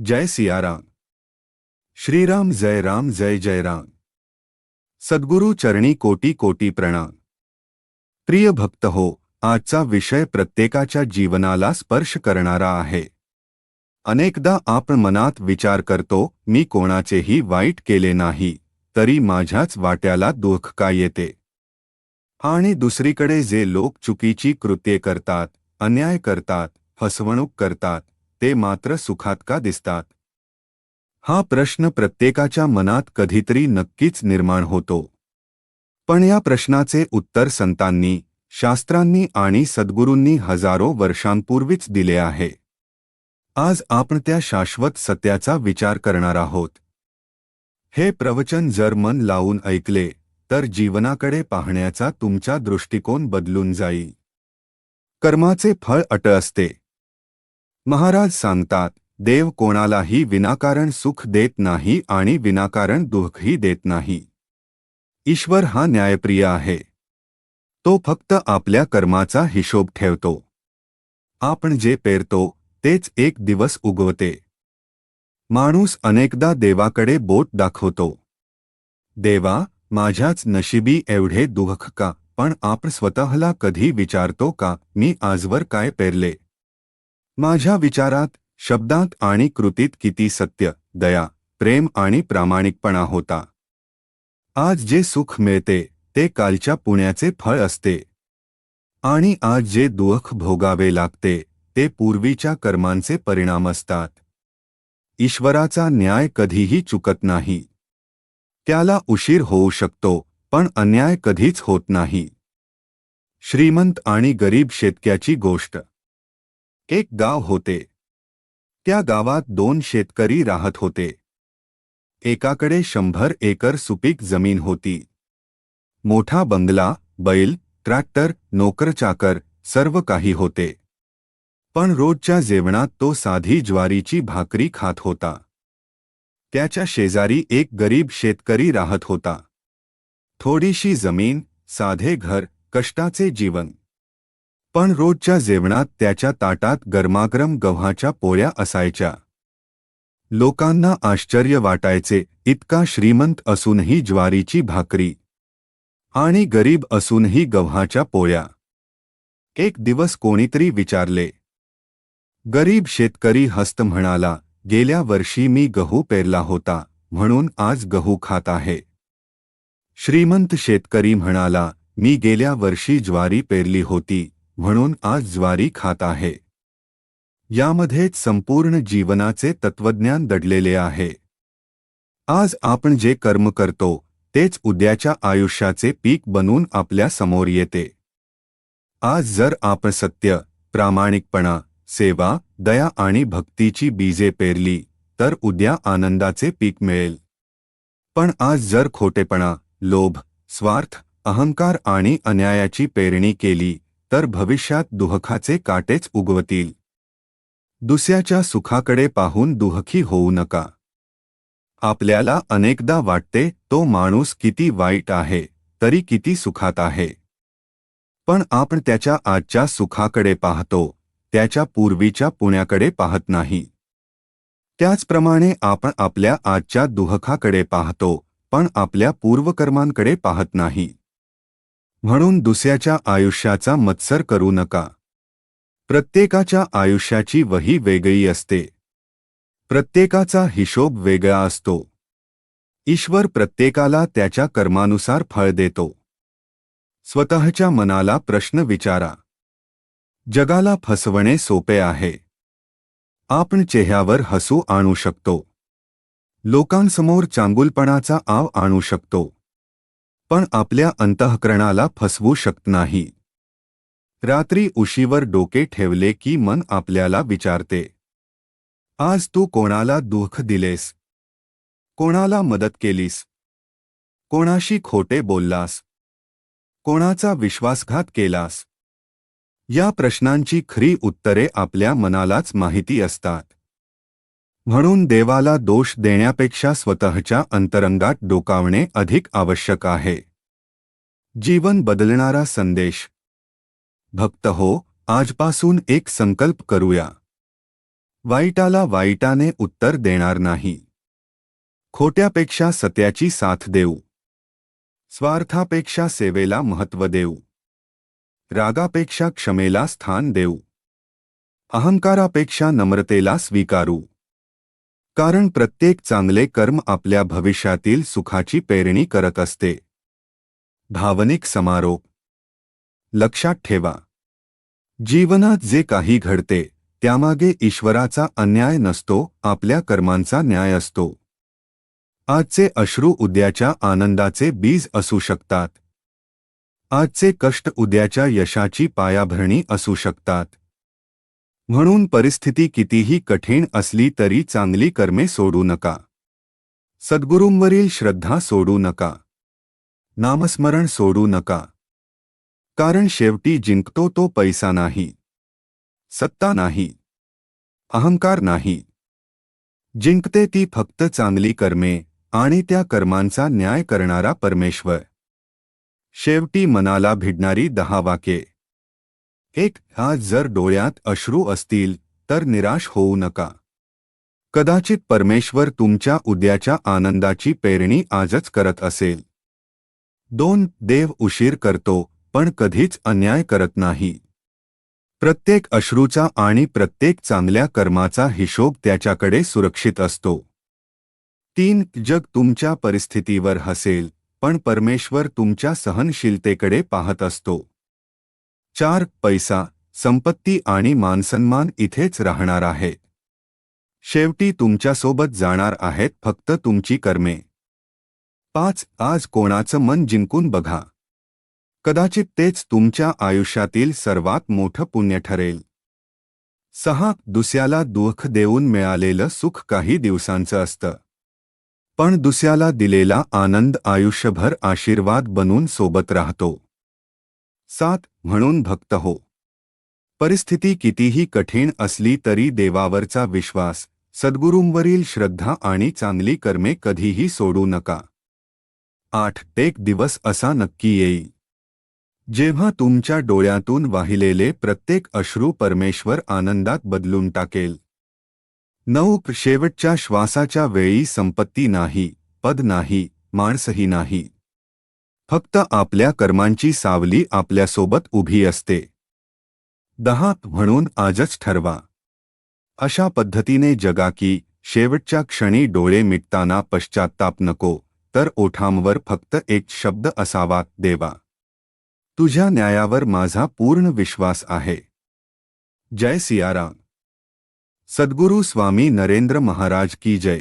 जय सियाराम। श्रीराम जय राम जय जय राम। सद्गुरु चरणी कोटी कोटी प्रणाम। प्रिय भक्त हो, आजचा विषय प्रत्येकाच्या जीवनाला स्पर्श करणारा आहे। अनेकदा आपण मनात विचार करतो, मी कोणाचेही वाईट केले नाही, तरी माझ्याच वाट्याला दुःख का येते? आणि दुसरीकडे जे लोक चुकीची कृत्ये करतात, अन्याय करतात, फसवणूक करतात, ते मात्र सुखात का दिसतात? हा प्रश्न प्रत्येकाच्या मनात कधीतरी नक्कीच निर्माण होतो। पण या प्रश्नाचे उत्तर संतांनी, शास्त्रांनी आणि सद्गुरूंनी हजारो वर्षांपूर्वीच दिले आहे। आज आपण त्या शाश्वत सत्याचा विचार करणार आहोत। हे प्रवचन जर मन लावून ऐकले तर जीवनाकडे पाहण्याचा तुमचा दृष्टिकोन बदलून जाईल। कर्माचे फळ अटळ असते। महाराज सांगतात, देव कोणालाही विनाकारण सुख देत नाही आणि विनाकारण दुःखही देत नाही। ईश्वर हा न्यायप्रिय आहे। तो फक्त आपल्या कर्माचा हिशोब ठेवतो। आपण जे पेरतो तेच एक दिवस उगवते। माणूस अनेकदा देवाकडे बोट दाखवतो, देवा, माझ्याच नशिबी एवढे दुःख का? पण आपण स्वतःला कधी विचारतो का, मी आजवर काय पेरले? माझ्या विचारात, शब्दात आणि कृतीत किती सत्य, दया, प्रेम आणि प्रामाणिकपणा होता? आज जे सुख मिळते ते कालच्या पुण्याचे फळ असते, आणि आज जे दुःख भोगावे लागते ते पूर्वीच्या कर्मांचे परिणाम असतात। ईश्वराचा न्याय कधीही चुकत नाही। त्याला उशीर होऊ शकतो, पण अन्याय कधीच होत नाही। श्रीमंत आणि गरीब शेतकऱ्याची गोष्ट। एक गाव होते। त्या गावात दोन शेतकरी राहत होते। एकाकडे 100 एकर सुपीक जमीन होती। मोठा बंगला, बैल, ट्रॅक्टर, नोकरचाकर सर्व काही होते। पण रोजच्या जेवणात तो साधी ज्वारीची भाकरी खात होता। त्याच्या शेजारी एक गरीब शेतकरी राहत होता। थोडीशी जमीन, साधे घर, कष्टाचे जीवन। पण रोजच्या जेवणात त्याच्या ताटात गरमागरम गव्हाच्या पोळ्या असायच्या। लोकांना आश्चर्य वाटायचे, इतका श्रीमंत असूनही ज्वारीची भाकरी, आणि गरीब असूनही गव्हाच्या पोळ्या। एक दिवस कोणीतरी विचारले। गरीब शेतकरी हसत म्हणाला, गेल्या वर्षी मी गहू पेरला होता, म्हणून आज गहू खात आहे। श्रीमंत शेतकरी म्हणाला, मी गेल्या वर्षी ज्वारी पेरली होती, म्हणून आज ज्वारी खात आहे। यामध्येच संपूर्ण जीवनाचे तत्वज्ञान दडलेले आहे। आज आपण जे कर्म करतो तेच उद्याच्या आयुष्याचे पीक बनून आपल्या समोर येते। आज जर आपण सत्य, प्रामाणिकपणा, सेवा, दया आणि भक्तीची बीजे पेरली तर उद्या आनंदाचे पीक मिळेल। पण आज जर खोटेपणा, लोभ, स्वार्थ, अहंकार आणि अन्यायाची पेरणी केली तर भविष्यात दुःखाचे काटेच उगवतील। दुसऱ्याच्या सुखाकडे पाहून दुःखी होऊ नका। आपल्याला अनेकदा वाटते, तो माणूस किती वाईट आहे, तरी किती सुखात आहे। पण आपण त्याच्या आजच्या सुखाकडे पाहतो, त्याच्या पूर्वीच्या पुण्याकडे पाहत नाही। त्याचप्रमाणे आपण आपल्या आजच्या दुःखाकडे पाहतो, पण आपल्या पूर्वकर्मांकडे पाहत नाही। म्हणून दुसऱ्याच्या आयुष्याचा मत्सर करू नका। प्रत्येकाच्या आयुष्याची वही वेगळी असते। प्रत्येकाचा हिशोब वेगळा असतो। ईश्वर प्रत्येकाला त्याच्या कर्मानुसार फळ देतो। स्वतःच्या मनाला प्रश्न विचारा। जगाला फसवणे सोपे आहे। आपण चेहऱ्यावर हसू आणू शकतो, लोकांसमोर चांगुलपणाचा आव आणू शकतो, पण आपल्या अंतःकरणाला फसवू शकत नाही। रात्री उशीवर डोके ठेवले की मन आपल्याला विचारते, आज तू कोणाला दुःख दिलेस? कोणाला मदत केलीस? कोणाशी खोटे बोललास? कोणाचा विश्वासघात केलास? या प्रश्नांची खरी उत्तरे आपल्या मनालाच माहिती असतात। म्हणून देवाला दोष देण्यापेक्षा स्वतःच्या अंतरंगात डोकावणे अधिक आवश्यक आहे। जीवन बदलणारा संदेश। भक्त हो, आजपासून एक संकल्प करूया। वाईटाला वाईटाने उत्तर देणार नाही. खोट्यापेक्षा सत्याची साथ देऊ. स्वार्थापेक्षा सेवेला महत्त्व देऊ. रागापेक्षा क्षमेला स्थान देऊ. अहंकारापेक्षा नम्रतेला स्वीकारू. कारण प्रत्येक चांगले कर्म आपल्या भविष्यातील सुखाची पेरणी करत असते. भावनिक समारोप. लक्षात ठेवा, जीवनात जे काही घडते त्यामागे ईश्वराचा अन्याय नसतो, आपल्या कर्मांचा न्याय असतो. आजचे अश्रू उद्याच्या आनंदाचे बीज असू शकतात. आजचे कष्ट उद्याच्या यशाची पायाभरणी असू शकतात. म्हणून परिस्थिती कितीही कठीण असली तरी चांगली कर्मे सोडू नका. सद्गुरूंवरील श्रद्धा सोडू नका. नामस्मरण सोडू नका. कारण शेवटी जिंकतो तो पैसा नाही, सत्ता नाही, अहंकार नाही. जिंकते ती फक्त चांगली कर्मे आणि त्या कर्मांचा न्याय करणारा परमेश्वर. शेवटी मनाला भिडणारी 10 वाक्ये. 1. आज जर डोळ्यात अश्रू असतील तर निराश होऊ नका. कदाचित परमेश्वर तुमच्या उद्याच्या आनंदाची पेरणी आजच करत असेल. 2. देव उशीर करतो पण कधीच अन्याय करत नाही. प्रत्येक अश्रूचा आणि प्रत्येक चांगल्या कर्माचा हिशोब त्याच्याकडे सुरक्षित असतो. 3. जग तुमच्या परिस्थितीवर हसेल पण परमेश्वर तुमच्या सहनशीलतेकडे पाहत असतो. 4. पैसा, संपत्ती आणि मानसन्मान इथेच राहणार आहे. शेवटी तुमच्यासोबत जाणार आहेत फक्त तुमची कर्मे. 5. आज कोणाचं मन जिंकून बघा. कदाचित तेच तुमच्या आयुष्यातील सर्वात मोठं पुण्य ठरेल. 6. दुसऱ्याला दुःख देऊन मिळालेलं सुख काही दिवसांचं असतं, पण दुसऱ्याला दिलेला आनंद आयुष्यभर आशीर्वाद बनून सोबत राहतो. 7. म्हणून भक्त हो. परिस्थिती कितीही कठीण असली तरी देवावरचा विश्वास, सद्गुरूंवरील श्रद्धा आणि चांगली कर्मे कधीही सोडू नका. 8. एक दिवस असा नक्की येईल जेव्हा तुमच्या डोळ्यातून वाहिलेले प्रत्येक अश्रू परमेश्वर आनंदात बदलून टाकेल. 9. शेवटच्या श्वासाच्या वेळी संपत्ती नाही, पद नाही, माणसंही नाही. फक्त आपल्या कर्मांची सावली आपल्यासोबत उभी असते. 10. म्हणून आजच ठरवा. अशा पद्धतीने जगा की शेवटच्या क्षणी डोळे मिटताना पश्चात्ताप नको, तर ओठांवर फक्त एक शब्द असावा, देवा, तुझ्या न्यायावर माझा पूर्ण विश्वास आहे. जय सियाराम. सद्गुरु स्वामी नरेंद्र महाराज की जय.